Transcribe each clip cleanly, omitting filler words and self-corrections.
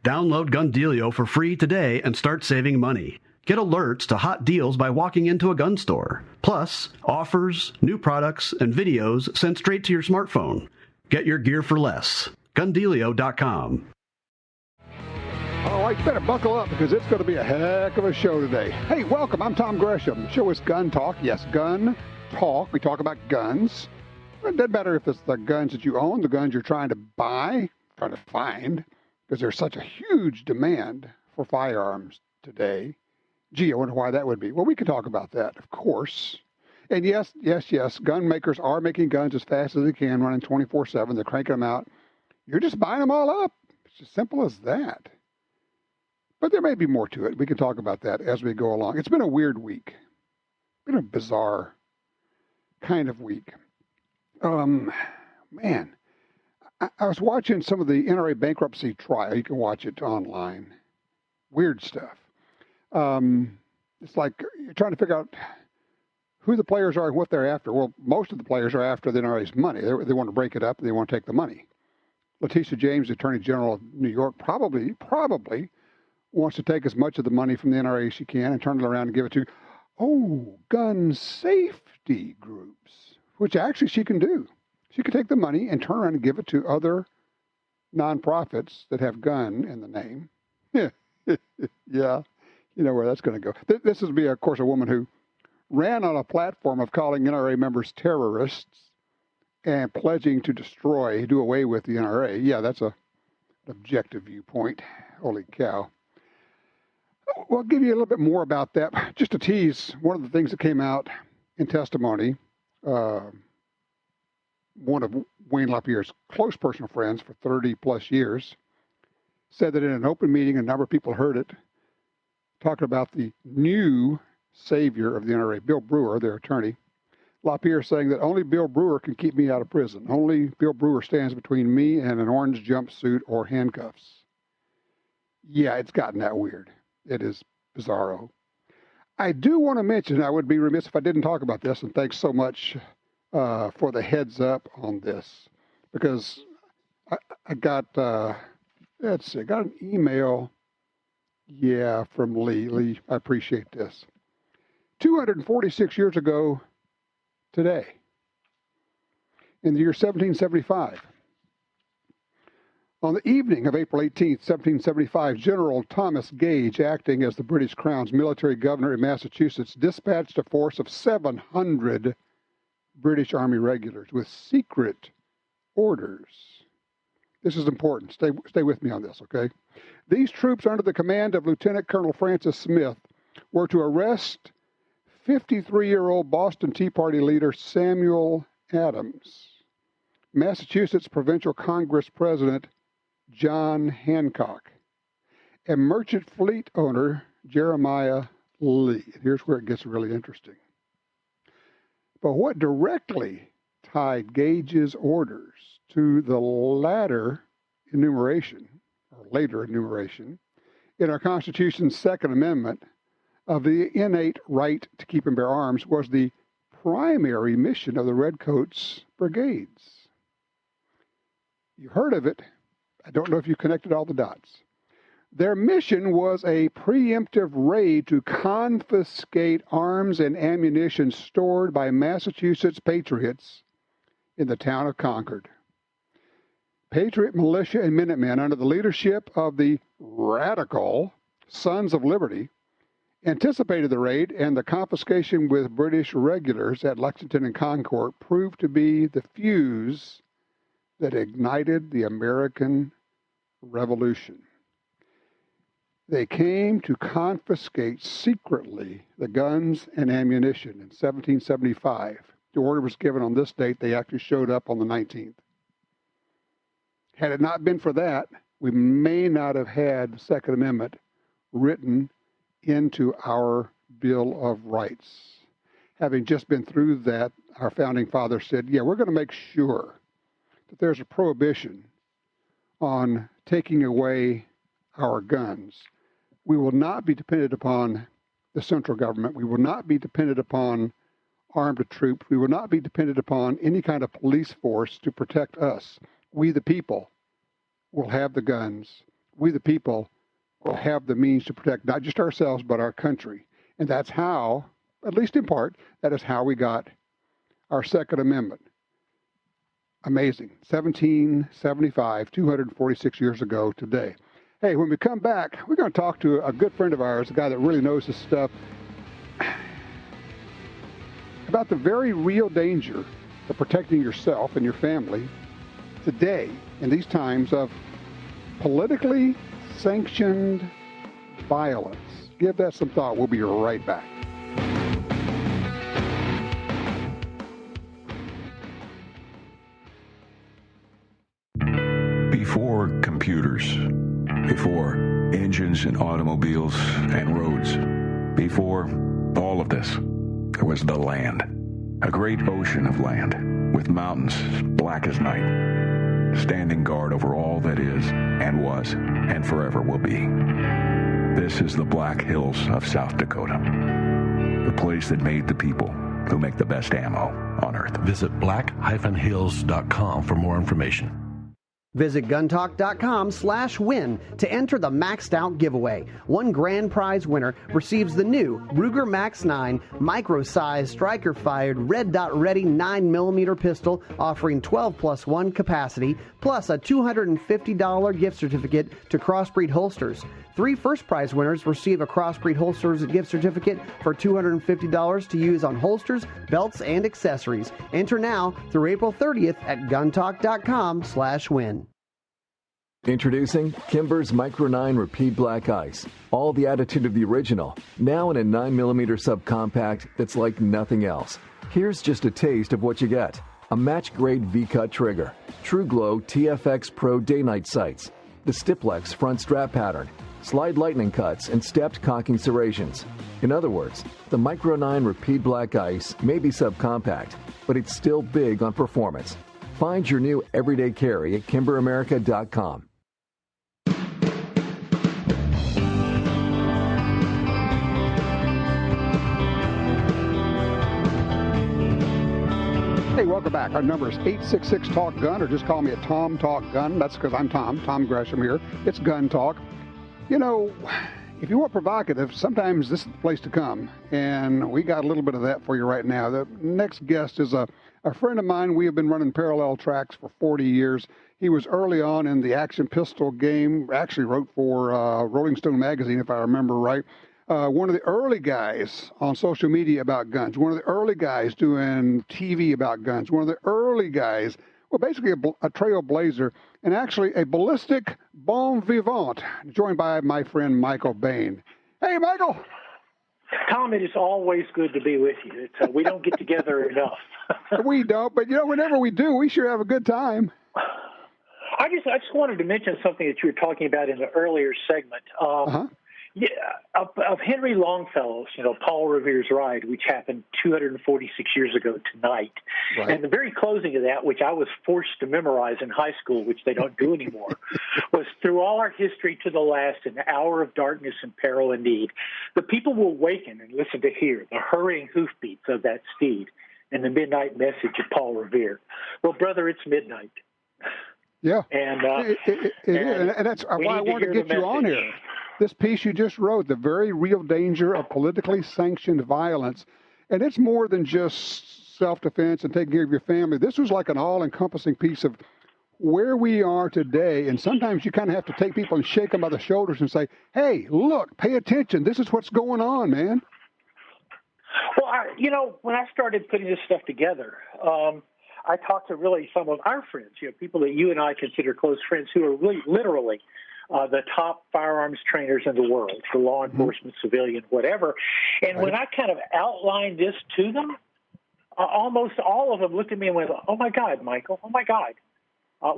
Download Gun Dealio for free today and start saving money. Get alerts to hot deals by walking into a gun store. Plus, offers, new products, and videos sent straight to your smartphone. Get your gear for less. GunDealio.com. All right, you better buckle up because it's going to be a heck of a show today. Hey, welcome. I'm Tom Gresham. The show is Gun Talk. Yes, Gun Talk. We talk about guns. It doesn't matter if it's the guns that you own, the guns you're trying to buy, trying to find, because there's such a huge demand for firearms today. Gee, I wonder why that would be. Well, we can talk about that, of course. And yes, gun makers are making guns as fast as they can, running 24/7. They're cranking them out. You're just buying them all up. It's as simple as that. But there may be more to it. We can talk about that as we go along. It's been a weird week. It's been a bizarre kind of week. Man, I was watching some of the NRA bankruptcy trial. You can watch it online. Weird stuff. It's like you're trying to figure out who the players are and what they're after. Well, most of the players are after the NRA's money. They want to break it up. They want to take the money. Letitia James, the Attorney General of New York, probably wants to take as much of the money from the NRA as she can and turn it around and give it to, gun safety groups, which actually she can do. She could take the money and turn around and give it to other nonprofits that have gun in the name. Yeah, you know where that's going to go. This would be, of course, a woman who ran on a platform of calling NRA members terrorists and pledging to do away with the NRA. Yeah, that's an objective viewpoint. Holy cow. Well, I'll give you a little bit more about that. Just to tease, one of the things that came out in testimony, one of Wayne LaPierre's close personal friends for 30 plus years, said that in an open meeting, a number of people heard it, talking about the new savior of the NRA, Bill Brewer, their attorney. LaPierre saying that only Bill Brewer can keep me out of prison. Only Bill Brewer stands between me and an orange jumpsuit or handcuffs. Yeah, it's gotten that weird. It is bizarro. I do want to mention, I would be remiss if I didn't talk about this, and thanks so much for the heads up on this, because I got, got an email, from Lee. Lee, I appreciate this. 246 years ago today, in the year 1775, on the evening of April 18th, 1775, General Thomas Gage, acting as the British Crown's military governor in Massachusetts, dispatched a force of 700 British Army regulars with secret orders. This is important. Stay with me on this, okay? These troops, under the command of Lieutenant Colonel Francis Smith, were to arrest 53-year-old Boston Tea Party leader Samuel Adams, Massachusetts Provincial Congress President John Hancock, and merchant fleet owner Jeremiah Lee. Here's where it gets really interesting. But what directly tied Gage's orders to the latter enumeration, or later enumeration, in our Constitution's Second Amendment of the innate right to keep and bear arms was the primary mission of the Redcoats brigades. You heard of it. I don't know if you connected all the dots. Their mission was a preemptive raid to confiscate arms and ammunition stored by Massachusetts patriots in the town of Concord. Patriot militia and Minutemen, under the leadership of the radical Sons of Liberty, anticipated the raid, and the confiscation with British regulars at Lexington and Concord proved to be the fuse that ignited the American Revolution. They came to confiscate secretly the guns and ammunition in 1775. The order was given on this date. They actually showed up on the 19th. Had it not been for that, we may not have had the Second Amendment written into our Bill of Rights. Having just been through that, our founding fathers said, we're going to make sure that there's a prohibition on taking away our guns. We will not be dependent upon the central government. We will not be dependent upon armed troops. We will not be dependent upon any kind of police force to protect us. We, the people, will have the guns. we the people will have the means to protect not just ourselves, but our country. And that's how, at least in part, that is how we got our Second Amendment. Amazing. 1775, 246 years ago today. Hey, when we come back, we're going to talk to a good friend of ours, a guy that really knows this stuff, about the very real danger of protecting yourself and your family today in these times of politically sanctioned violence. Give that some thought. We'll be right back. Before computers, before engines and automobiles and roads, before all of this, there was the land, a great ocean of land with mountains black as night, standing guard over all that is and was and forever will be. This is the Black Hills of South Dakota, the place that made the people who make the best ammo on Earth. Visit black-hills.com for more information. Visit guntalk.com/win to enter the Maxed Out giveaway. One grand prize winner receives the new Ruger Max 9 micro-sized striker-fired red dot ready 9mm pistol offering 12+1 capacity, plus a $250 gift certificate to Crossbreed Holsters. 3 first prize winners receive a Crossbreed Holsters gift certificate for $250 to use on holsters, belts, and accessories. Enter now through April 30th at guntalk.com/win. Introducing Kimber's Micro 9 Repeat Black Ice. All the attitude of the original, now in a 9mm subcompact that's like nothing else. Here's just a taste of what you get. A match-grade V-cut trigger, True Glow TFX Pro day-night sights, the Stiplex front strap pattern, slide lightning cuts, and stepped cocking serrations. In other words, the Micro 9 Repeat Black Ice may be subcompact, but it's still big on performance. Find your new everyday carry at kimberamerica.com. Hey, welcome back. Our number is 866-TALK-GUN, or just call me a Tom Talk Gun. That's because I'm Tom Gresham here. It's Gun Talk. You know, if you want provocative, sometimes this is the place to come, and we got a little bit of that for you right now. The next guest is a friend of mine. We have been running parallel tracks for 40 years. He was early on in the action pistol game, actually wrote for Rolling Stone magazine, if I remember right. One of the early guys on social media about guns, one of the early guys doing TV about guns, one of the early guys, well, basically a trailblazer, and actually a ballistic bon vivant, joined by my friend Michael Bain. Hey, Michael. Tom, it is always good to be with you. We don't get together enough. We don't, but, you know, whenever we do, we sure have a good time. I just wanted to mention something that you were talking about in the earlier segment. Yeah, of Henry Longfellow's, Paul Revere's Ride, which happened 246 years ago tonight. Right. And the very closing of that, which I was forced to memorize in high school, which they don't do anymore, was through all our history to the last, an hour of darkness and peril and need. The people will waken and listen to hear the hurrying hoofbeats of that steed and the midnight message of Paul Revere. Well, brother, it's midnight. Yeah. And that's why I wanted to get you on here. This piece you just wrote, The Very Real Danger of Politically Sanctioned Violence. And it's more than just self-defense and taking care of your family. This was like an all-encompassing piece of where we are today. And sometimes you kind of have to take people and shake them by the shoulders and say, hey, look, pay attention. This is what's going on, man. Well, when I started putting this stuff together, I talked to really some of our friends, people that you and I consider close friends who are really literally the top firearms trainers in the world for law enforcement, civilian, whatever. And when I kind of outlined this to them, almost all of them looked at me and went, oh, my God, Michael, oh, my God.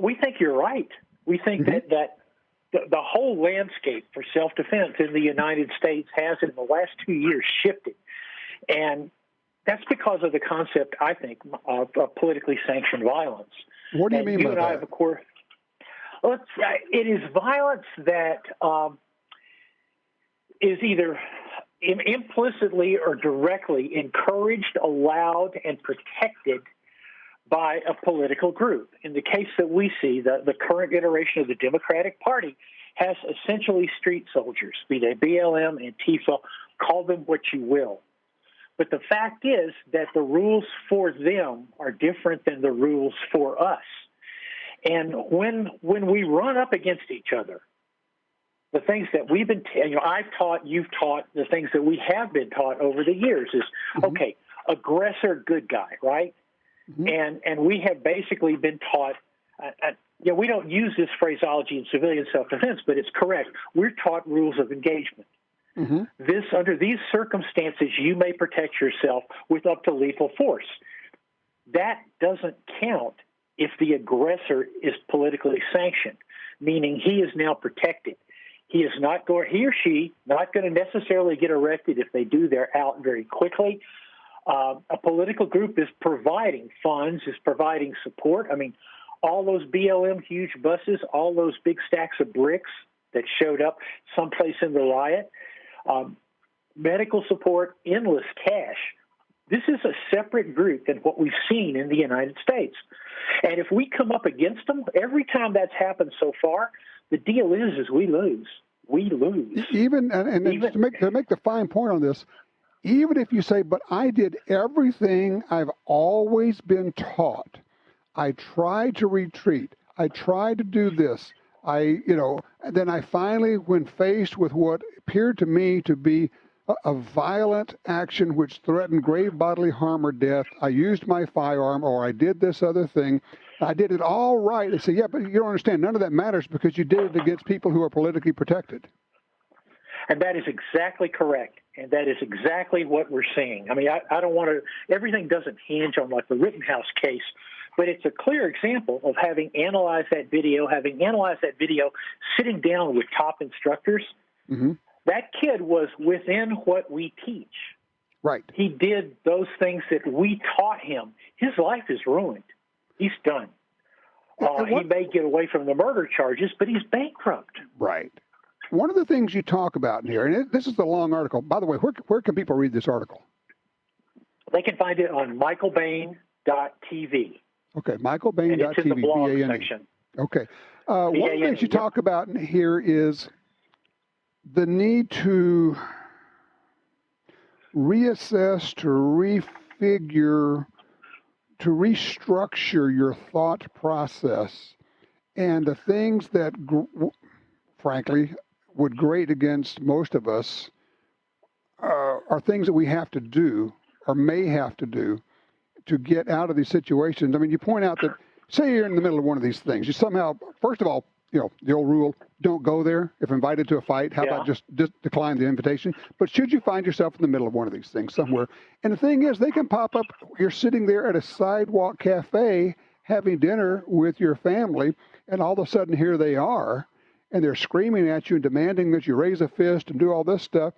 We think you're right. We think that the whole landscape for self-defense in the United States has in the last 2 years shifted. And that's because of the concept, I think, of politically sanctioned violence. What do you mean by that? You and I have, of course, it is violence that is either implicitly or directly encouraged, allowed, and protected by a political group. In the case that we see, the current iteration of the Democratic Party has essentially street soldiers, be they BLM, Antifa, call them what you will. But the fact is that the rules for them are different than the rules for us. And when we run up against each other, the things that we've been, I've taught, you've taught, the things that we have been taught over the years is, okay, aggressor, good guy, right? And we have basically been taught, we don't use this phraseology in civilian self-defense, but it's correct. We're taught rules of engagement. Under these circumstances, you may protect yourself with up to lethal force. That doesn't count if the aggressor is politically sanctioned, meaning he is now protected. He is not going, he or she, not going to necessarily get arrested. If they do, they're out very quickly. A political group is providing funds, is providing support. I mean, all those BLM huge buses, all those big stacks of bricks that showed up someplace in the riot, medical support, endless cash. This is a separate group than what we've seen in the United States. And if we come up against them, every time that's happened so far, the deal is we lose. We lose. Even to make the fine point on this, even if you say, but I did everything I've always been taught. I tried to retreat. I tried to do this. Then I finally, when faced with what appeared to me to be a violent action which threatened grave bodily harm or death, I used my firearm or I did this other thing. I did it all right. They say, yeah, but you don't understand. None of that matters because you did it against people who are politically protected. And that is exactly correct. And that is exactly what we're seeing. I mean, I don't want to, everything doesn't hinge on like the Rittenhouse case, but it's a clear example of having analyzed that video, sitting down with top instructors. That kid was within what we teach. Right. He did those things that we taught him. His life is ruined. He's done. He may get away from the murder charges, but he's bankrupt. Right. One of the things you talk about in here, and this is the long article. By the way, where can people read this article? They can find it on michaelbain.tv. Okay, michaelbain.tv. It's in the blog section. Okay. One of the things you talk about in here is the need to reassess, to refigure, to restructure your thought process, and the things that, frankly, would grate against most of us are things that we have to do or may have to do to get out of these situations. I mean, you point out that, say you're in the middle of one of these things, you somehow, first of all, the old rule, don't go there. If invited to a fight, how about just decline the invitation? But should you find yourself in the middle of one of these things somewhere, and the thing is, they can pop up, you're sitting there at a sidewalk cafe having dinner with your family, and all of a sudden here they are, and they're screaming at you and demanding that you raise a fist and do all this stuff.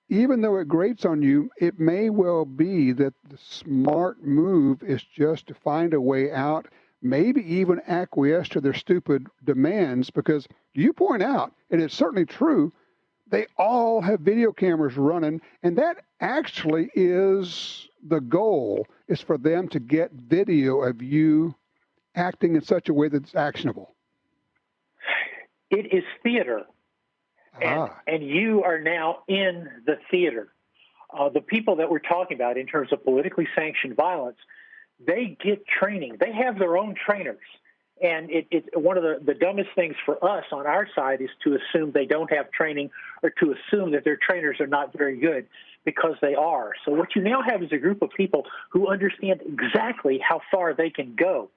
Even though it grates on you, it may well be that the smart move is just to find a way out, maybe even acquiesce to their stupid demands, because you point out, and it's certainly true, they all have video cameras running, and that actually is the goal, is for them to get video of you acting in such a way that's actionable. It is theater, and you are now in the theater. The people that we're talking about in terms of politically sanctioned violence, they get training. They have their own trainers. And it's one of the dumbest things for us on our side is to assume they don't have training or to assume that their trainers are not very good, because they are. So what you now have is a group of people who understand exactly how far they can go,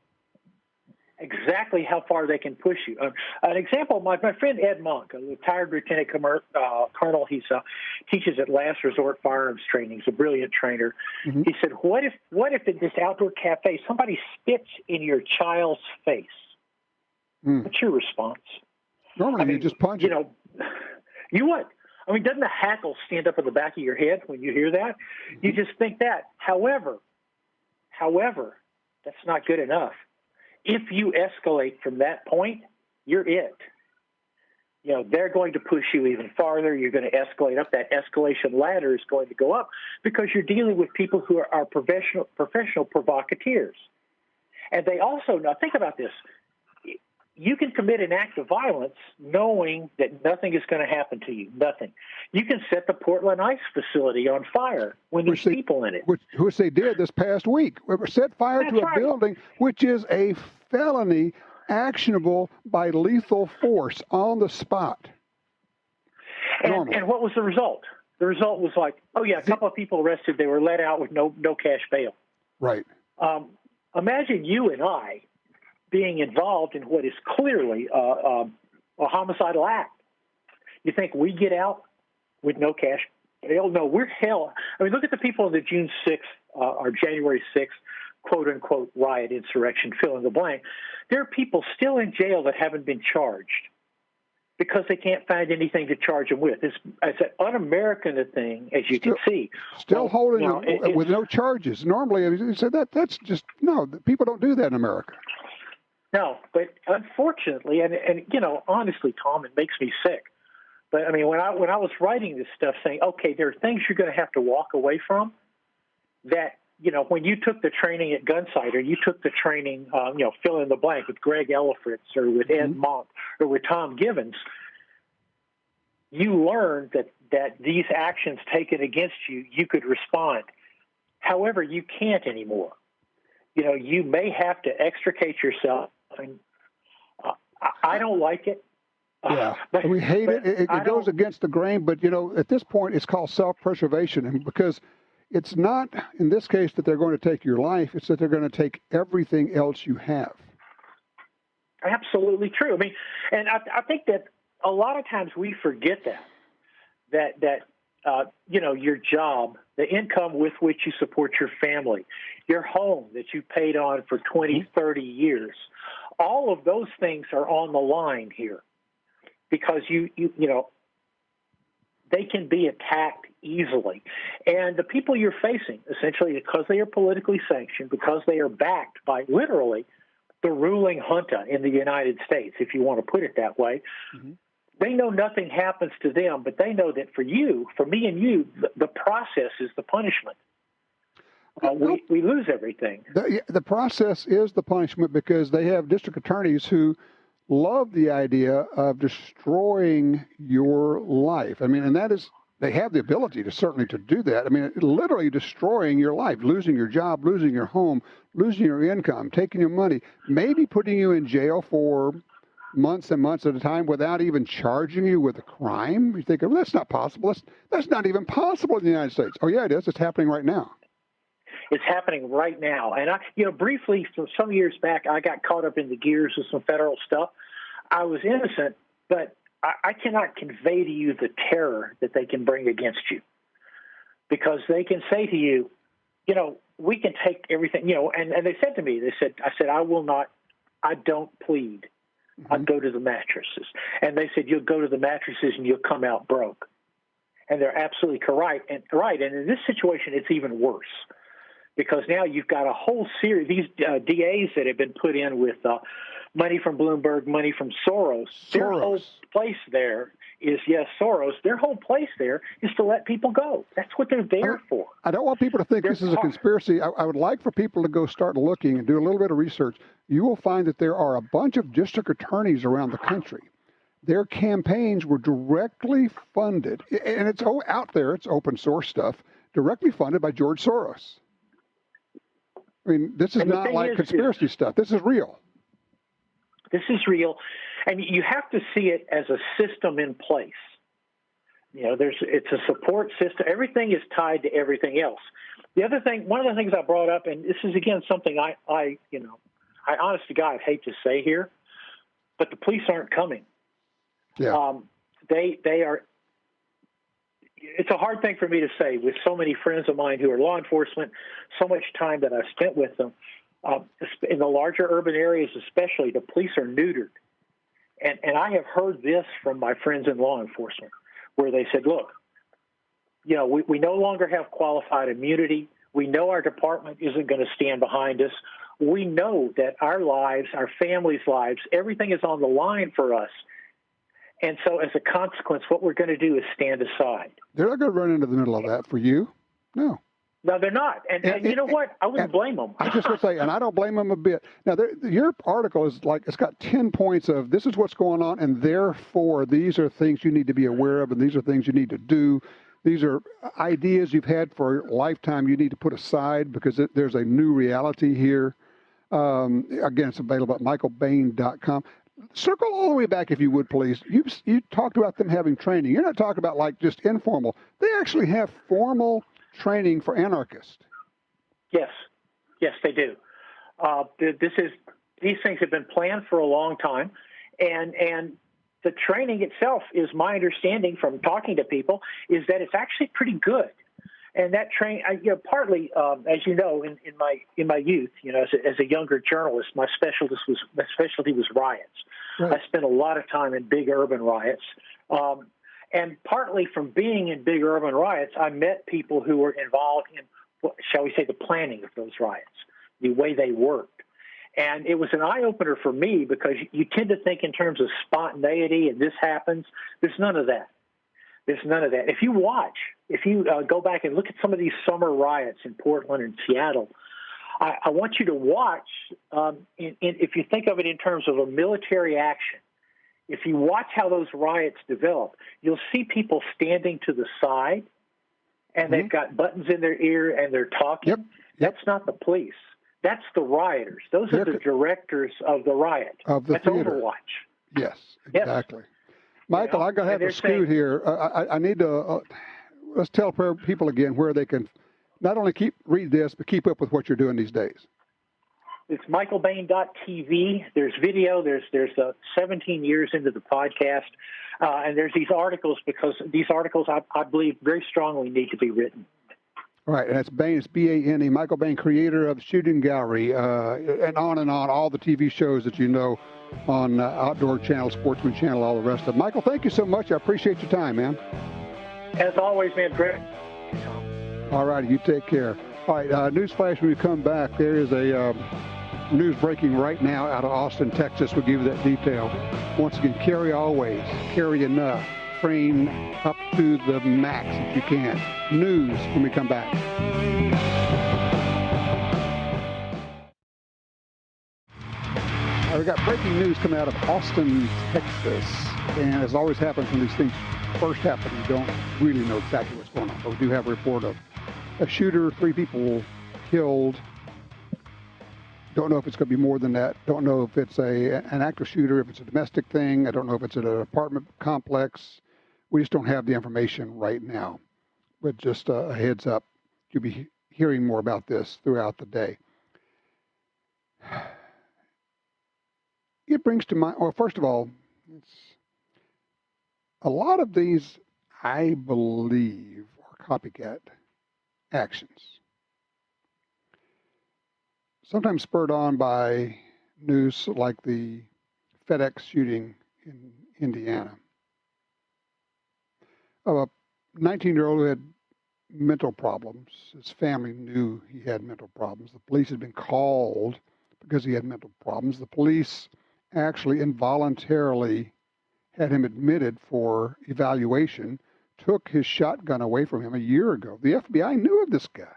exactly how far they can push you. An example, my friend Ed Monk, a retired lieutenant colonel, he teaches at Last Resort Firearms Training. He's a brilliant trainer. He said, what if in this outdoor cafe somebody spits in your child's face? What's your response? Normally you just punch it. You what? I mean, doesn't the hackle stand up in the back of your head when you hear that? You just think that. However, that's not good enough. If you escalate from that point, you're it. They're going to push you even farther. You're going to escalate up. That escalation ladder is going to go up because you're dealing with people who are professional provocateurs. And they also, now think about this. you can commit an act of violence knowing that nothing is going to happen to you, nothing. You can set the Portland Ice facility on fire when there's people in it. Which they did this past week. Set fire to a building, which is a felony actionable by lethal force on the spot. And what was the result? The result was like, oh, yeah, a couple of people arrested. They were let out with no cash bail. Right. Imagine you and I being involved in what is clearly a homicidal act. You think we get out with no cash bail? No, we're hell. I mean, look at the people in the June 6th or January 6th, quote-unquote, riot, insurrection, fill in the blank. There are people still in jail that haven't been charged because they can't find anything to charge them with. It's an un-American thing, as you can see. Still holding them with no charges. Normally, you said that's just, no, people don't do that in America. No, but unfortunately, and honestly, Tom, it makes me sick. But I mean, when I was writing this stuff, saying, okay, there are things you're going to have to walk away from. That when you took the training at Gunsight, or you took the training, fill in the blank with Greg Elefritz or with Ed Monk or with Tom Givens, you learned that these actions taken against you, you could respond. However, you can't anymore. You may have to extricate yourself. And I don't like it. Yeah, we hate it. It goes against the grain, but, at this point, it's called self-preservation. And because it's not, in this case, that they're going to take your life, it's that they're going to take everything else you have. Absolutely true. I mean, and I think that a lot of times we forget that your job, the income with which you support your family, your home that you paid on for 20, 30 years, all of those things are on the line here because they can be attacked easily. And the people you're facing, essentially, because they are politically sanctioned, because they are backed by literally the ruling junta in the United States, if you want to put it that way, they know nothing happens to them, but they know that for you, for me and you, the process is the punishment. We lose everything. The process is the punishment because they have district attorneys who love the idea of destroying your life. I mean, and that is, they have the ability to do that. I mean, literally destroying your life, losing your job, losing your home, losing your income, taking your money, maybe putting you in jail for months and months at a time without even charging you with a crime. You think, well, that's not possible. That's not even possible in the United States. Oh, yeah, it is. It's happening right now. It's happening right now. And briefly, some years back, I got caught up in the gears of some federal stuff. I was innocent, but I cannot convey to you the terror that they can bring against you, because they can say to you, we can take everything, and they said to me, I said, I don't plead. I go to the mattresses. And they said, you'll go to the mattresses and you'll come out broke. And they're absolutely correct. And in this situation, it's even worse. Because now you've got a whole series, these DAs that have been put in with money from Bloomberg, money from Soros. Their whole place there is, Soros, their whole place there is to let people go. That's what they're there for. I don't want people to think this is a conspiracy. I would like for people to go start looking and do a little bit of research. You will find that there are a bunch of district attorneys around the country. Their campaigns were directly funded, and it's out there, it's open source stuff, directly funded by George Soros. I mean, this is not like conspiracy stuff. This is real. This is real. And you have to see it as a system in place. It's a support system. Everything is tied to everything else. The other thing, one of the things I brought up, and this is, again, something I honest to God hate to say here, but the police aren't coming. Yeah. They are. It's a hard thing for me to say with so many friends of mine who are law enforcement, so much time that I've spent with them. In the larger urban areas especially, the police are neutered. And I have heard this from my friends in law enforcement, where they said, look, we no longer have qualified immunity. We know our department isn't going to stand behind us. We know that our lives, our families' lives, everything is on the line for us. And so as a consequence, what we're going to do is stand aside. They're not going to run into the middle of that for you. No. No, they're not. And you know what? I wouldn't blame them. I just would say, and I don't blame them a bit. Now, your article is like, it's got 10 points of this is what's going on, and therefore these are things you need to be aware of, and these are things you need to do. These are ideas you've had for a lifetime you need to put aside because there's a new reality here. Again, it's available at michaelbain.com. Circle all the way back, if you would, please. You talked about them having training. You're not talking about like just informal. They actually have formal training for anarchists. Yes, they do. These things have been planned for a long time, and the training itself is my understanding from talking to people is that it's actually pretty good. And that partly, as you know, in my youth, as a younger journalist, my specialty was riots. Right. I spent a lot of time in big urban riots. And partly from being in big urban riots, I met people who were involved in, shall we say, the planning of those riots, the way they worked. And it was an eye-opener for me because you tend to think in terms of spontaneity and this happens. There's none of that. If you go back and look at some of these summer riots in Portland and Seattle, I want you to watch, if you think of it in terms of a military action, if you watch how those riots develop, you'll see people standing to the side, and they've got buttons in their ear, and they're talking. Yep. That's not the police. That's the rioters. Those are the directors of the riot. That's theater. Overwatch. Yes, exactly. Yes. Michael, I got to have to scoot here. I need to, let's tell people again where they can not only read this, but keep up with what you're doing these days. It's michaelbain.tv. There's video. There's 17 years into the podcast. And there's these articles because these articles, I believe, very strongly need to be written. All right, and that's Bain, it's B-A-N-E, Michael Bain, creator of Shooting Gallery, and on, all the TV shows that you know on Outdoor Channel, Sportsman Channel, all the rest of them. Michael, thank you so much. I appreciate your time, man. As always, man, great. All right, you take care. All right, newsflash when we come back. There is a news breaking right now out of Austin, Texas. We'll give you that detail. Once again, carry always, carry enough. Train up to the max if you can. News when we come back. We got breaking news coming out of Austin, Texas. And as always happens when these things first happen, you don't really know exactly what's going on. But we do have a report of a shooter, 3 people killed. Don't know if it's going to be more than that. Don't know if it's an active shooter, if it's a domestic thing. I don't know if it's at an apartment complex. We just don't have the information right now. But just a heads up, you'll be hearing more about this throughout the day. It brings to mind, well, first of all, a lot of these, I believe, are copycat actions. Sometimes spurred on by news like the FedEx shooting in Indiana. A 19-year-old who had mental problems. His family knew he had mental problems. The police had been called because he had mental problems. The police actually involuntarily had him admitted for evaluation, took his shotgun away from him a year ago. The FBI knew of this guy.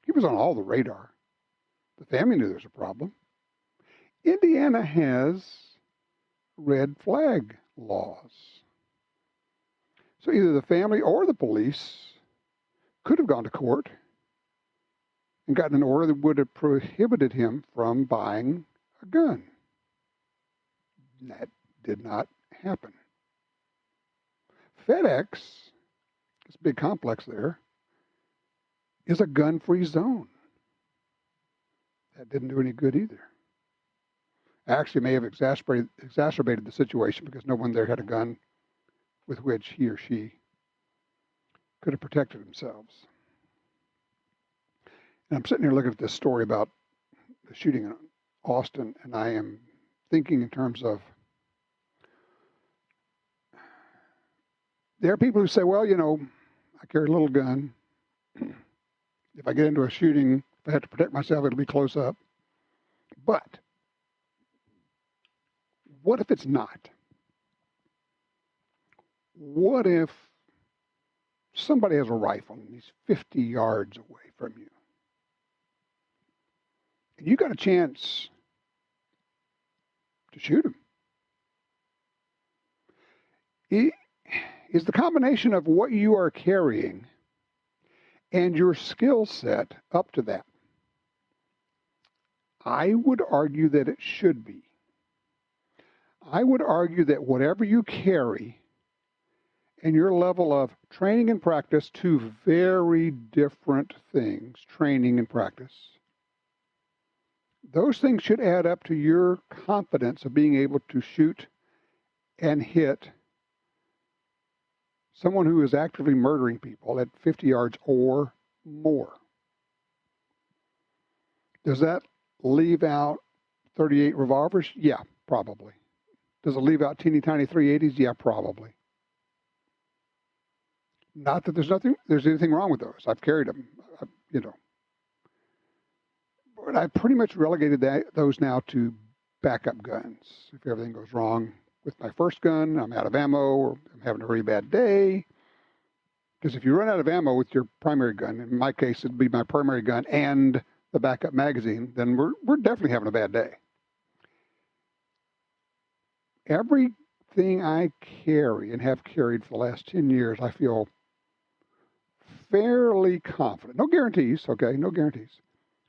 He was on all the radar. The family knew there's a problem. Indiana has red flag laws. So either the family or the police could have gone to court and gotten an order that would have prohibited him from buying a gun. That did not happen. FedEx, this big complex there, is a gun-free zone. That didn't do any good either. Actually may have exacerbated the situation because no one there had a gun with which he or she could have protected themselves. And I'm sitting here looking at this story about the shooting in Austin, and I am thinking in terms of, there are people who say, well, I carry a little gun. If I get into a shooting, if I have to protect myself, it'll be close up. But what if it's not? What if somebody has a rifle and he's 50 yards away from you. And you got a chance to shoot him. Is the combination of what you are carrying and your skill set up to that? I would argue that it should be. I would argue that whatever you carry and your level of training and practice, two very different things, training and practice, those things should add up to your confidence of being able to shoot and hit someone who is actively murdering people at 50 yards or more. Does that leave out 38 revolvers? Yeah, probably. Does it leave out teeny tiny 380s? Yeah, probably. Not that there's anything wrong with those. I've carried them, But I pretty much relegated those now to backup guns. If everything goes wrong with my first gun, I'm out of ammo, or I'm having a really bad day. Because if you run out of ammo with your primary gun, in my case, it'd be my primary gun and the backup magazine, then we're definitely having a bad day. Everything I carry and have carried for the last 10 years, I feel fairly confident. No guarantees, okay? No guarantees.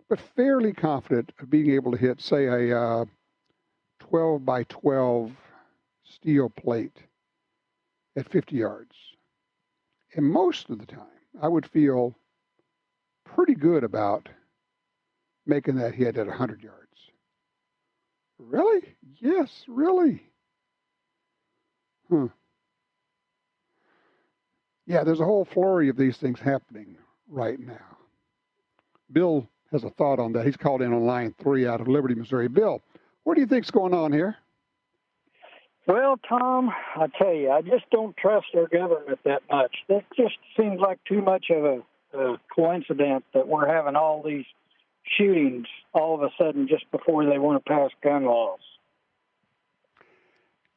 But fairly confident of being able to hit, say, a 12 by 12 steel plate at 50 yards. And most of the time, I would feel pretty good about making that hit at 100 yards. Really? Yes, really. Yeah, there's a whole flurry of these things happening right now. Bill has a thought on that. He's called in on line 3 out of Liberty, Missouri. Bill, what do you think's going on here? Well, Tom, I tell you, I just don't trust our government that much. That just seems like too much of a coincidence that we're having all these shootings all of a sudden just before they want to pass gun laws.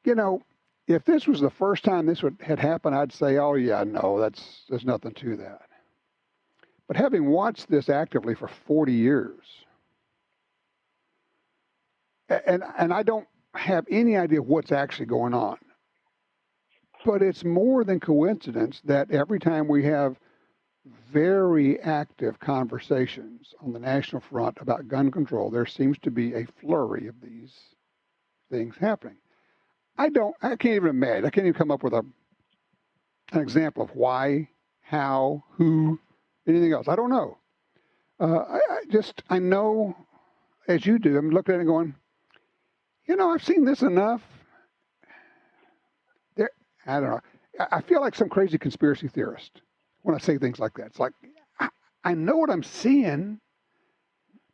You know, if this was the first time this had happened, I'd say, oh, yeah, no, there's nothing to that. But having watched this actively for 40 years, and I don't have any idea what's actually going on, but it's more than coincidence that every time we have very active conversations on the national front about gun control, there seems to be a flurry of these things happening. I can't even imagine. I can't even come up with an example of why, how, who, anything else. I don't know. I know, as you do, I'm looking at it and going, I've seen this enough. I don't know. I feel like some crazy conspiracy theorist when I say things like that. It's like, I know what I'm seeing,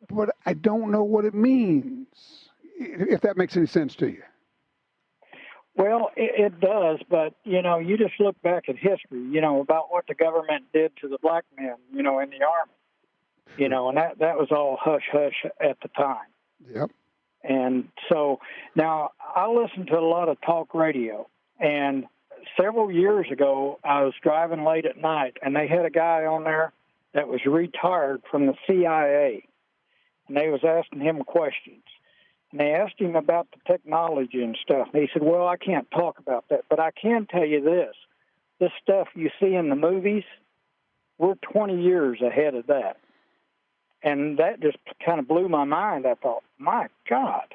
but I don't know what it means, if that makes any sense to you. Well, it does, but, you just look back at history, about what the government did to the black men, in the Army, and that was all hush-hush at the time. Yep. And so now I listen to a lot of talk radio, and several years ago I was driving late at night, and they had a guy on there that was retired from the CIA, and they was asking him questions. And they asked him about the technology and stuff. And he said, well, I can't talk about that, but I can tell you this. This stuff you see in the movies, we're 20 years ahead of that. And that just kind of blew my mind. I thought, my God,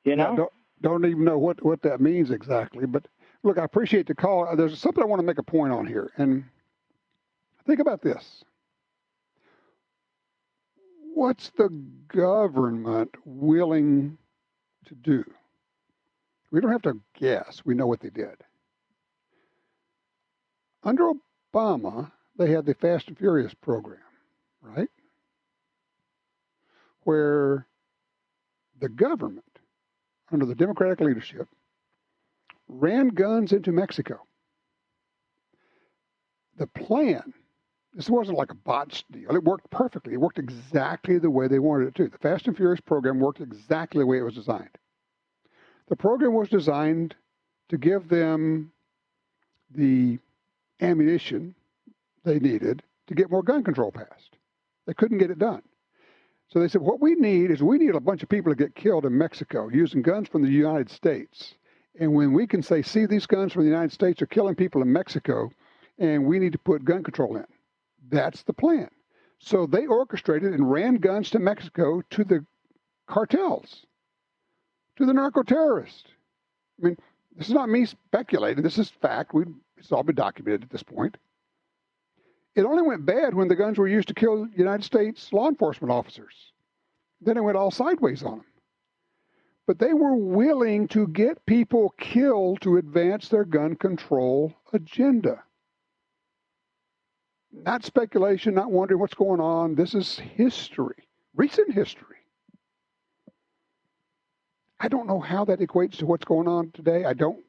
Yeah, don't even know what that means exactly. But, look, I appreciate the call. There's something I want to make a point on here. And think about this. What's the government willing to do? We don't have to guess. We know what they did. Under Obama, they had the Fast and Furious program, right? Where the government, under the Democratic leadership, ran guns into Mexico. The plan, this wasn't like a botched deal. It worked perfectly. It worked exactly the way they wanted it to. The Fast and Furious program worked exactly the way it was designed. The program was designed to give them the ammunition they needed to get more gun control passed. They couldn't get it done. So they said, what we need a bunch of people to get killed in Mexico using guns from the United States. And when we can say, see, these guns from the United States are killing people in Mexico, and we need to put gun control in. That's the plan. So they orchestrated and ran guns to Mexico to the cartels, to the narco-terrorists. I mean, this is not me speculating. This is fact. It's all been documented at this point. It only went bad when the guns were used to kill United States law enforcement officers. Then it went all sideways on them. But they were willing to get people killed to advance their gun control agenda. Not speculation, not wondering what's going on. This is history, recent history. I don't know how that equates to what's going on today. I don't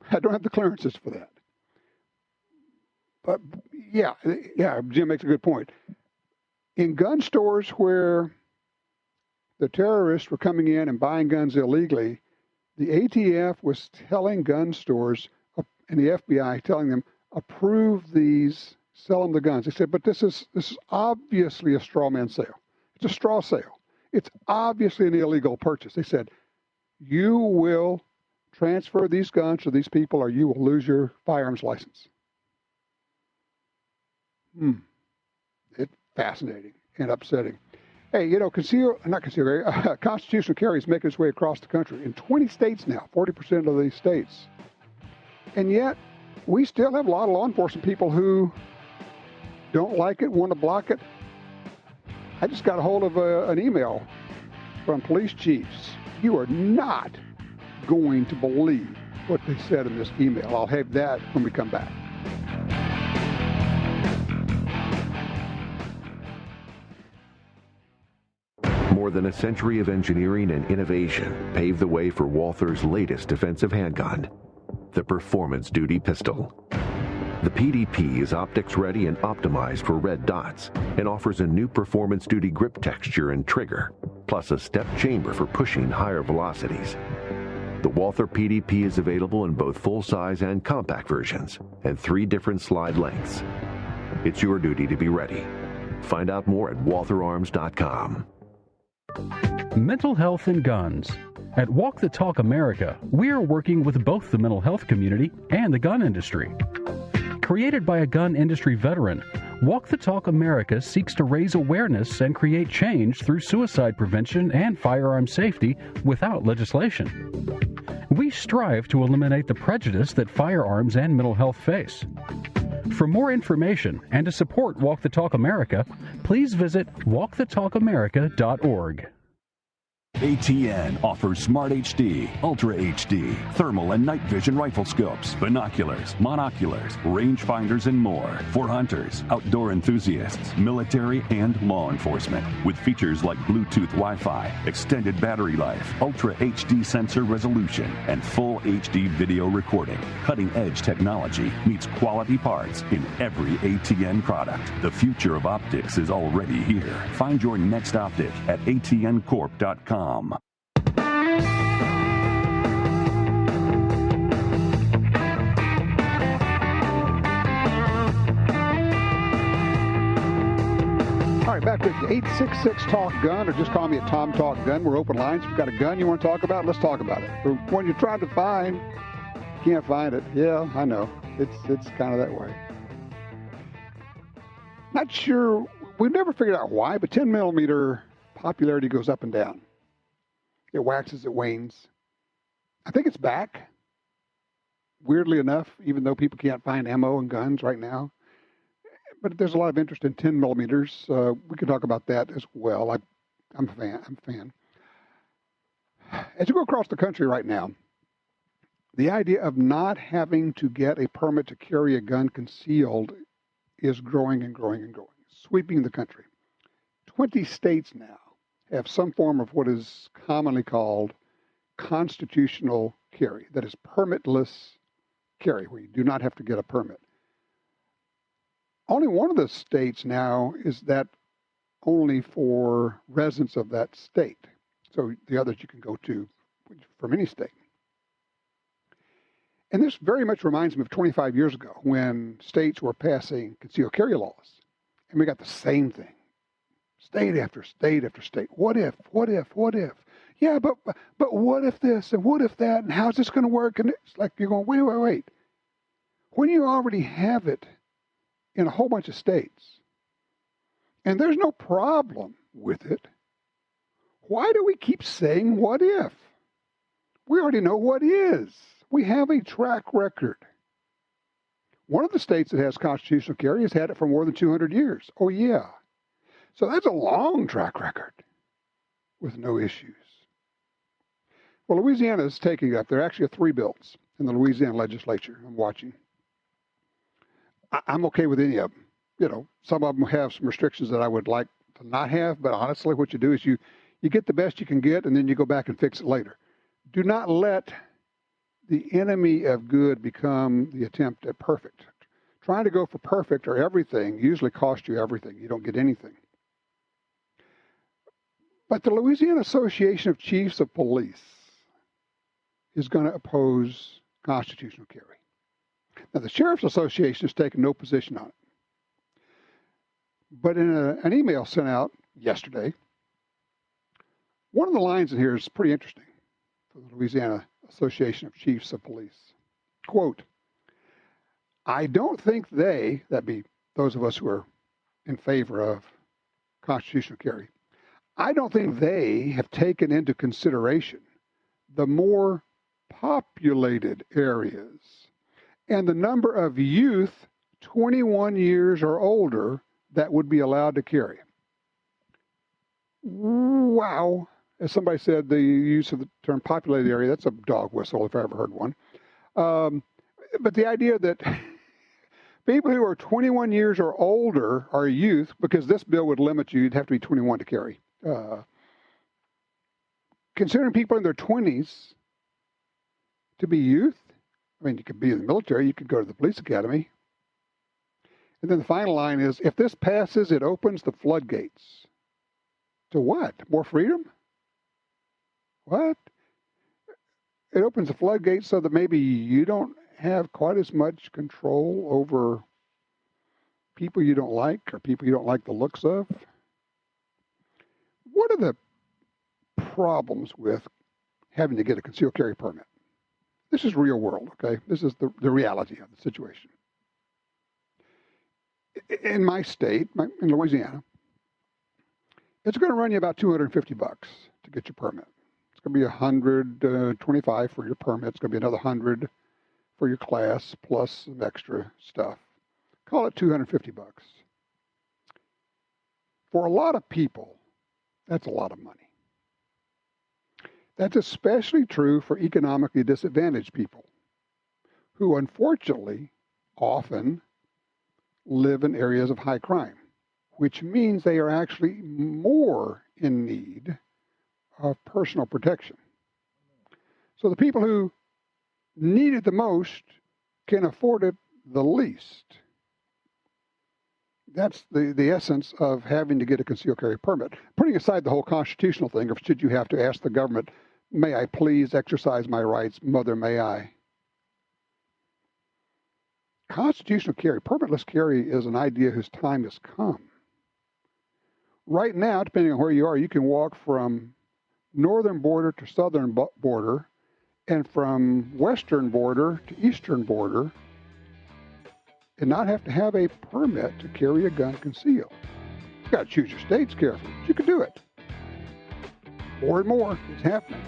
have the clearances for that. But yeah, Jim makes a good point. In gun stores where the terrorists were coming in and buying guns illegally, the ATF was telling gun stores and the FBI telling them, approve these, sell them the guns. They said, but this is obviously a straw man sale. It's a straw sale. It's obviously an illegal purchase. They said, you will transfer these guns to these people or you will lose your firearms license. It's fascinating and upsetting. Hey, constitutional carry is making its way across the country in 20 states now, 40% of these states. And yet, we still have a lot of law enforcement people who don't like it, want to block it. I just got a hold of an email from police chiefs. You are not going to believe what they said in this email. I'll have that when we come back. More than a century of engineering and innovation paved the way for Walther's latest defensive handgun, the Performance Duty Pistol. The PDP is optics ready and optimized for red dots and offers a new performance duty grip texture and trigger, plus a step chamber for pushing higher velocities. The Walther PDP is available in both full-size and compact versions and 3 different slide lengths. It's your duty to be ready. Find out more at waltherarms.com. Mental health and guns. At Walk the Talk America, we are working with both the mental health community and the gun industry. Created by a gun industry veteran, Walk the Talk America seeks to raise awareness and create change through suicide prevention and firearm safety without legislation. We strive to eliminate the prejudice that firearms and mental health face. For more information and to support Walk the Talk America, please visit walkthetalkamerica.org. ATN offers Smart HD, Ultra HD, thermal and night vision rifle scopes, binoculars, monoculars, rangefinders, and more for hunters, outdoor enthusiasts, military, and law enforcement. With features like Bluetooth Wi-Fi, extended battery life, Ultra HD sensor resolution, and full HD video recording. Cutting-edge technology meets quality parts in every ATN product. The future of optics is already here. Find your next optic at atncorp.com. All right, back with you. 866-TALK-GUN, or just call me at Tom Talk Gun. We're open lines. If you've got a gun you want to talk about, let's talk about it. Or when you're trying to find, can't find it. Yeah, I know. It's kind of that way. Not sure. We've never figured out why, but 10 millimeter popularity goes up and down. It waxes, it wanes. I think it's back, weirdly enough, even though people can't find ammo and guns right now. But there's a lot of interest in 10 millimeters. We can talk about that as well. I'm a fan. As you go across the country right now, the idea of not having to get a permit to carry a gun concealed is growing and growing and growing, sweeping the country. 20 states now have some form of what is commonly called constitutional carry, that is permitless carry, where you do not have to get a permit. Only one of the states now is that only for residents of that state. So the others you can go to from any state. And this very much reminds me of 25 years ago when states were passing concealed carry laws. And we got the same thing. State after state after state. What if? Yeah, but what if this and what if that? And how's this going to work? And it's like you're going, wait. When you already have it in a whole bunch of states, and there's no problem with it, why do we keep saying what if? We already know what is. We have a track record. One of the states that has constitutional carry has had it for more than 200 years. Oh, yeah. So that's a long track record with no issues. Well, Louisiana is taking it up. There actually are 3 bills in the Louisiana legislature I'm watching. I'm okay with any of them. You know, some of them have some restrictions that I would like to not have, but honestly, what you do is you get the best you can get, and then you go back and fix it later. Do not let the enemy of good become the attempt at perfect. Trying to go for perfect or everything usually costs you everything. You don't get anything. But the Louisiana Association of Chiefs of Police is going to oppose constitutional carry. Now, the Sheriff's Association has taken no position on it. But in an email sent out yesterday, one of the lines in here is pretty interesting for the Louisiana Association of Chiefs of Police. Quote, I don't think they, that be those of us who are in favor of constitutional carry, I don't think they have taken into consideration the more populated areas and the number of youth 21 years or older that would be allowed to carry. Wow. As somebody said, the use of the term populated area, that's a dog whistle if I ever heard one. But the idea that people who are 21 years or older are youth, because this bill would limit you, you'd have to be 21 to carry. Considering people in their 20s to be youth, I mean, you could be in the military, you could go to the police academy. And then the final line is, if this passes, it opens the floodgates. To what? More freedom? What? It opens the floodgates so that maybe you don't have quite as much control over people you don't like or people you don't like the looks of. What are the problems with having to get a concealed carry permit? This is real world, okay? This is the reality of the situation. In my state, in Louisiana, it's going to run you about $250 to get your permit. It's going to be $125 for your permit. It's going to be another $100 for your class plus some extra stuff. Call it $250. For a lot of people, that's a lot of money. That's especially true for economically disadvantaged people who unfortunately often live in areas of high crime, which means they are actually more in need of personal protection. So the people who need it the most can afford it the least. That's the essence of having to get a concealed carry permit. Putting aside the whole constitutional thing, or should you have to ask the government, may I please exercise my rights, mother, may I? Constitutional carry, permitless carry, is an idea whose time has come. Right now, depending on where you are, you can walk from northern border to southern border and from western border to eastern border and not have to have a permit to carry a gun concealed. You've got to choose your states carefully, but you can do it. More and more, it's happening.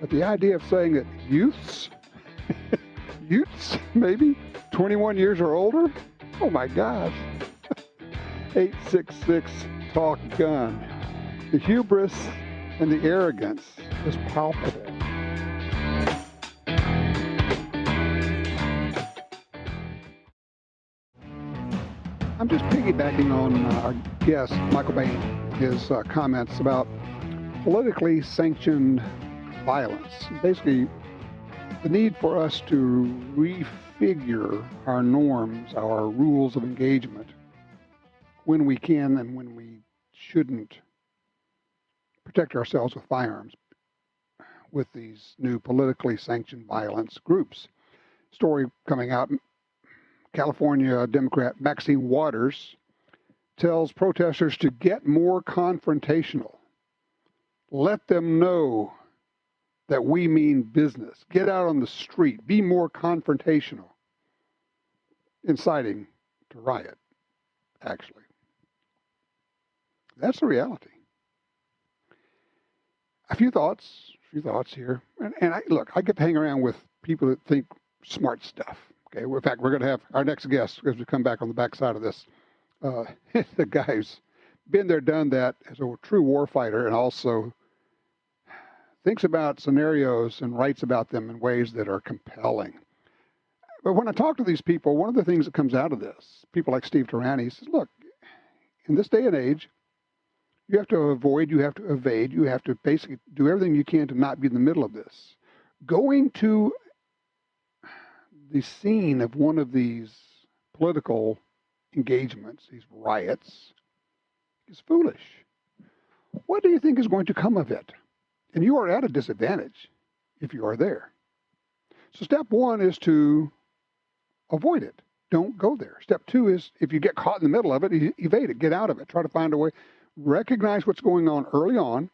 But the idea of saying that youths maybe 21 years or older, oh my gosh. 866-TALK-GUN. The hubris and the arrogance is palpable. I'm just piggybacking on our guest, Michael Bain, his comments about politically sanctioned violence. Basically, the need for us to refigure our norms, our rules of engagement, when we can and when we shouldn't protect ourselves with firearms with these new politically sanctioned violence groups. story coming out. California Democrat Maxine Waters tells protesters to get more confrontational. Let them know that we mean business. Get out on the street. Be more confrontational. Inciting to riot, actually. That's the reality. A few thoughts here. And I get to hang around with people that think smart stuff. Okay. In fact, we're going to have our next guest, as we come back on the backside of this, the guy who's been there, done that, as a true warfighter, and also thinks about scenarios and writes about them in ways that are compelling. But when I talk to these people, one of the things that comes out of this, people like Steve Tarani, says, look, in this day and age, you have to avoid, you have to evade, you have to basically do everything you can to not be in the middle of this. Going to the scene of one of these political engagements, these riots, is foolish. What do you think is going to come of it? And you are at a disadvantage if you are there. So step one is to avoid it. Don't go there. Step two is, if you get caught in the middle of it, evade it. Get out of it. Try to find a way. Recognize what's going on early on.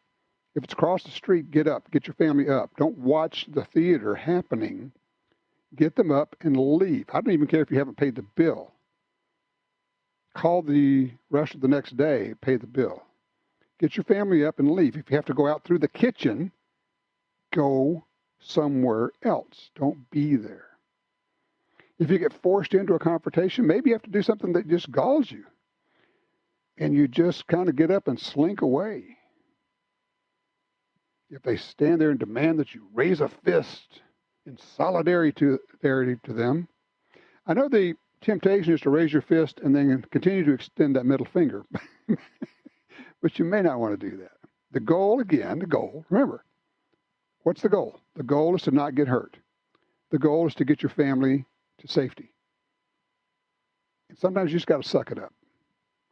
If it's across the street, get up. Get your family up. Don't watch the theater happening. Get them up and leave. I don't even care if you haven't paid the bill. Call the rest of the next day, pay the bill. Get your family up and leave. If you have to go out through the kitchen, go somewhere else. Don't be there. If you get forced into a confrontation, maybe you have to do something that just galls you. And you just kind of get up and slink away. If they stand there and demand that you raise a fist in solidarity to them, I know the temptation is to raise your fist and then continue to extend that middle finger. But you may not want to do that. The goal, remember, what's the goal? The goal is to not get hurt. The goal is to get your family to safety. And sometimes you just got to suck it up.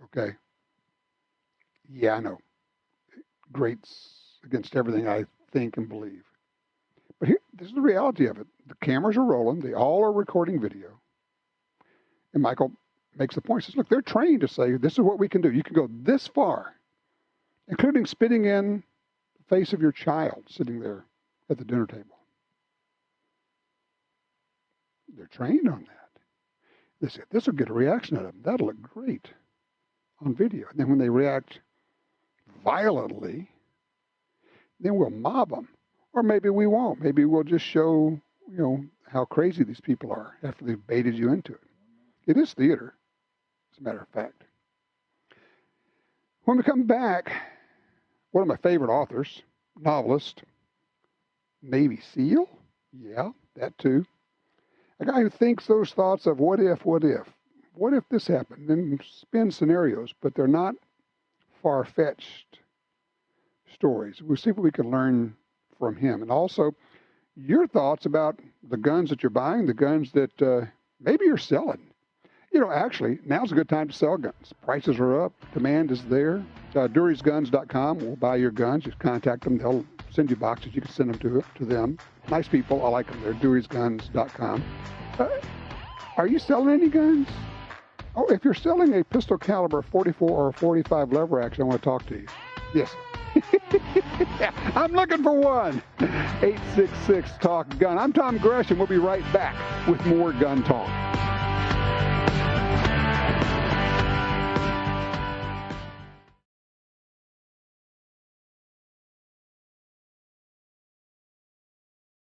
Okay? Yeah, I know. It grates against everything I think and believe. But here, this is the reality of it. The cameras are rolling. They all are recording video. And Michael makes the point. He says, look, they're trained to say, this is what we can do. You can go this far, including spitting in the face of your child sitting there at the dinner table. They're trained on that. They say, this will get a reaction out of them. That'll look great on video. And then when they react violently, then we'll mob them. Or maybe we won't. Maybe we'll just show, how crazy these people are after they've baited you into it. It is theater, as a matter of fact. When we come back, one of my favorite authors, novelist, Navy SEAL, yeah, that too. A guy who thinks those thoughts of what if this happened, and spin scenarios, but they're not far-fetched stories. We'll see what we can learn from him. And also, your thoughts about the guns that you're buying, the guns that maybe you're selling. Actually, now's a good time to sell guns. Prices are up. Demand is there. Dury'sGuns.com will buy your guns. Just contact them. They'll send you boxes. You can send them to them. Nice people. I like them. They're Dury'sGuns.com. Are you selling any guns? Oh, if you're selling a pistol caliber 44 or 45 lever action, I want to talk to you. Yes. I'm looking for one. 866-TALK-GUN. I'm Tom Gresham. We'll be right back with more Gun Talk.